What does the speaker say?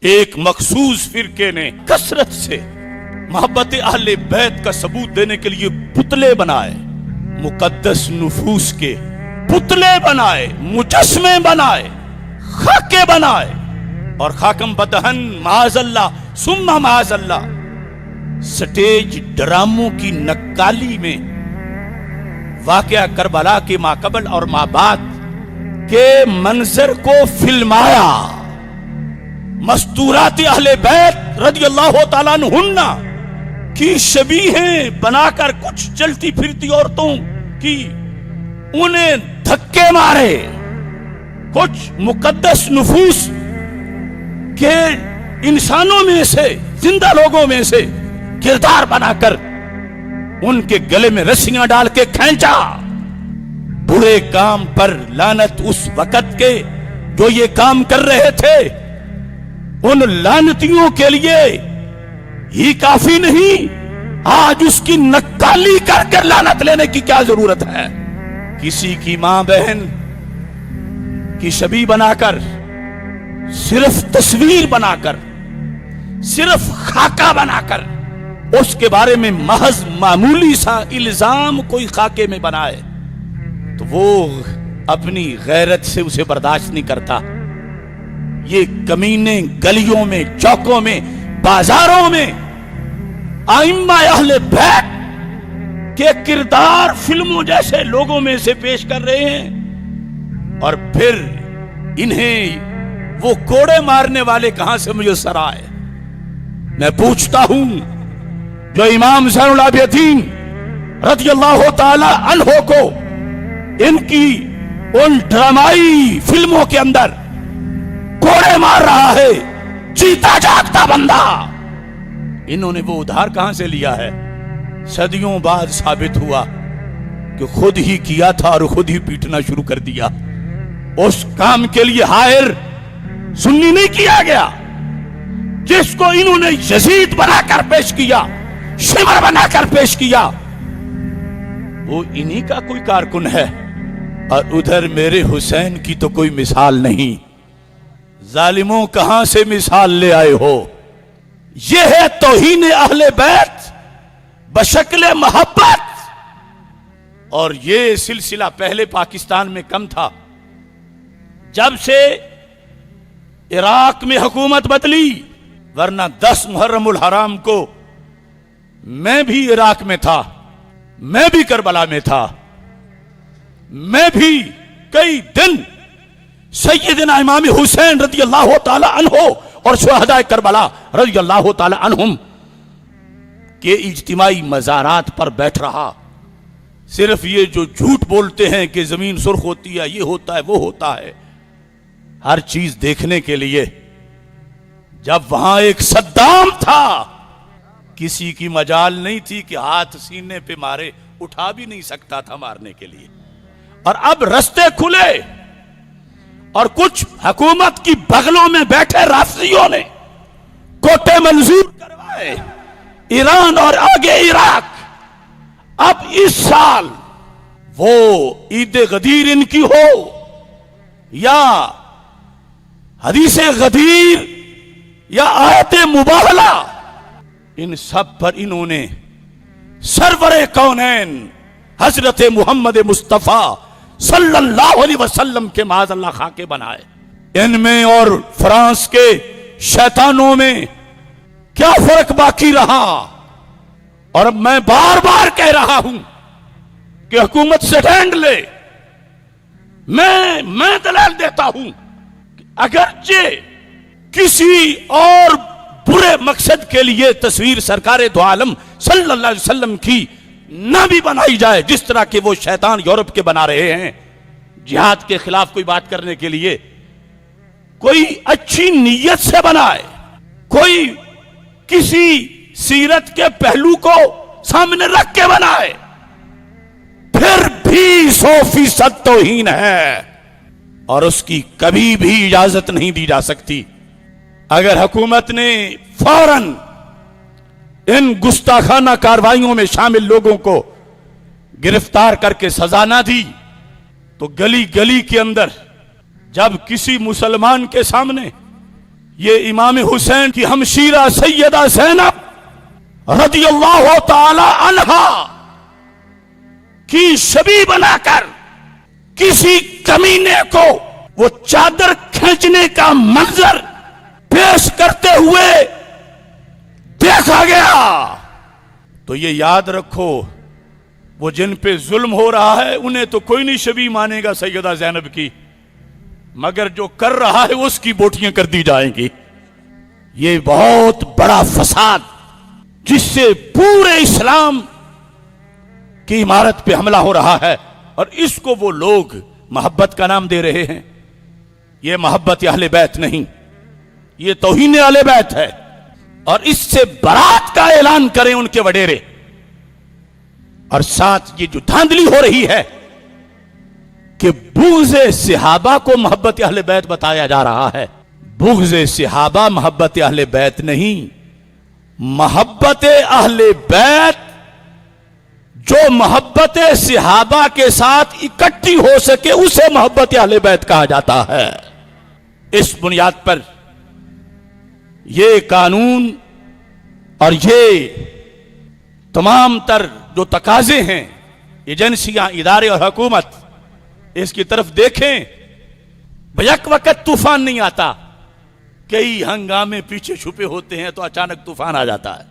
एक मखसूस फिरके ने कसरत से मोहब्बत अहले बैत का सबूत देने के लिए पुतले बनाए, मुकद्दस नुफूस के पुतले बनाए, मुजस्मे बनाए, खाके बनाए और खाकम बदहन माज़अल्लाह सुम्मा माज़अल्लाह स्टेज ड्रामों की नक्काली में वाक़या करबला के माकबल और माबाद के मंजर को फिल्माया। मस्तूरात अहले बैत रज़ियल्लाहु ताला अन्हुन्ना की शबीहें बनाकर कुछ चलती फिरती औरतों की उन्हें धक्के मारे, कुछ मुकद्दस नुफूस के इंसानों में से, जिंदा लोगों में से किरदार बनाकर उनके गले में रस्सियां डाल के खींचा। बुरे काम पर लानत उस वक्त के जो ये काम कर रहे थे। उन लानतियों के लिए ही काफी नहीं, आज उसकी नक्काली करके लानत लेने की क्या जरूरत है। किसी की मां बहन की छवि बनाकर, सिर्फ तस्वीर बनाकर, सिर्फ खाका बनाकर उसके बारे में महज मामूली सा इल्जाम कोई खाके में बनाए तो वो अपनी गैरत से उसे बर्दाश्त नहीं करता। ये कमीने गलियों में, चौकों में, बाजारों में आइम्मा अहले बैत के किरदार फिल्मों जैसे लोगों में से पेश कर रहे हैं और फिर इन्हें वो कोड़े मारने वाले कहां से मुयस्सर आए। मैं पूछता हूं, जो इमाम ज़ैनुल आबिदीन रज़ियल्लाहु ताला अन्हो को इनकी उन ड्रामाई फिल्मों के अंदर कोड़े मार रहा है, जीता जागता बंदा, इन्होंने वो उधार कहां से लिया है। सदियों बाद साबित हुआ कि खुद ही किया था और खुद ही पीटना शुरू कर दिया। उस काम के लिए हायर सुन्नी नहीं किया गया जिसको इन्होंने यजीद बनाकर पेश किया, शिमर बनाकर पेश किया, वो इन्हीं का कोई कारकुन है। और उधर मेरे हुसैन की तो कोई मिसाल नहीं। जालिमों कहां से मिसाल ले आए हो। यह है तौहीन अहले बैत बशक्ल मोहब्बत। और यह सिलसिला पहले पाकिस्तान में कम था। जब से इराक में हुकूमत बदली, वरना 10 मुहर्रमुल हराम को मैं भी इराक में था, मैं भी करबला में था, मैं भी कई दिन सैयदना इमाम हुसैन रज़ियल्लाहु ताला अन्हो और शुहदाए करबला रज़ियल्लाहु ताला अन्हुम के इज्तिमाई मज़ारात पर बैठ रहा। सिर्फ ये जो झूठ बोलते हैं कि जमीन सुर्ख होती है, ये होता है, वो होता है, हर चीज देखने के लिए। जब वहां एक सद्दाम था, किसी की मजाल नहीं थी कि हाथ सीने पे मारे, उठा भी नहीं सकता था मारने के लिए। और अब रास्ते खुले और कुछ हुकूमत की बगलों में बैठे राफियों ने कोटे मंजूर करवाए, ईरान और आगे इराक। अब इस साल वो ईद गदीर इनकी हो या हदीसे गदीर या आयते मुबाहला, इन सब पर इन्होंने सरवरे कौनैन हजरत मोहम्मद मुस्तफा सल्लल्लाहु अलैहि वसल्लम के माज़अल्लाह खाके बनाए। इनमें और फ्रांस के शैतानों में क्या फर्क बाकी रहा। और अब मैं बार बार कह रहा हूं कि हुकूमत से स्टैंड ले। मैं दलाल देता हूं कि अगरचे किसी और बुरे मकसद के लिए तस्वीर सरकार दो आलम सल्लल्लाहु अलैहि वसल्लम की न भी बनाई जाए, जिस तरह के वो शैतान यूरोप के बना रहे हैं, जिहाद के खिलाफ कोई बात करने के लिए, कोई अच्छी नीयत से बनाए, कोई किसी सीरत के पहलू को सामने रख के बनाए, फिर भी 100% तौहीन है और उसकी कभी भी इजाजत नहीं दी जा सकती। अगर हुकूमत ने फौरन इन गुस्ताखाना कार्रवाइयों में शामिल लोगों को गिरफ्तार करके सजा ना दी तो गली गली के अंदर जब किसी मुसलमान के सामने ये इमाम हुसैन की हमशीरा सैयदा ज़ैनब रदियल्लाहु ताला अन्हा की शबी बनाकर किसी कमीने को वो चादर खींचने का मंजर पेश करते हुए देखा गया। तो ये याद रखो, वो जिन पे जुल्म हो रहा है उन्हें तो कोई नहीं शबी मानेगा सैयदा ज़ैनब की, मगर जो कर रहा है उसकी बोटियां कर दी जाएंगी। ये बहुत बड़ा फसाद जिससे पूरे इस्लाम की इमारत पे हमला हो रहा है, और इसको वो लोग मोहब्बत का नाम दे रहे हैं। ये मोहब्बत अहले बैत नहीं, ये तौहीन अहले बैत है। और इससे बरात का ऐलान करें उनके वडेरे, और साथ ये जो धांधली हो रही है कि बुग़्ज़े सहाबा को मोहब्बत अहले बैत बताया जा रहा है। बुग़्ज़े सहाबा मोहब्बत अहले बैत नहीं, मोहब्बत अहले बैत जो मोहब्बत सहाबा के साथ इकट्ठी हो सके उसे मोहब्बत अहले बैत कहा जाता है। इस बुनियाद पर ये कानून और ये तमाम तर जो तकाजे हैं, एजेंसियां, इदारे और हुकूमत इसकी तरफ देखें। बैक वक्त तूफान नहीं आता, कई हंगामे पीछे छुपे होते हैं तो अचानक तूफान आ जाता है।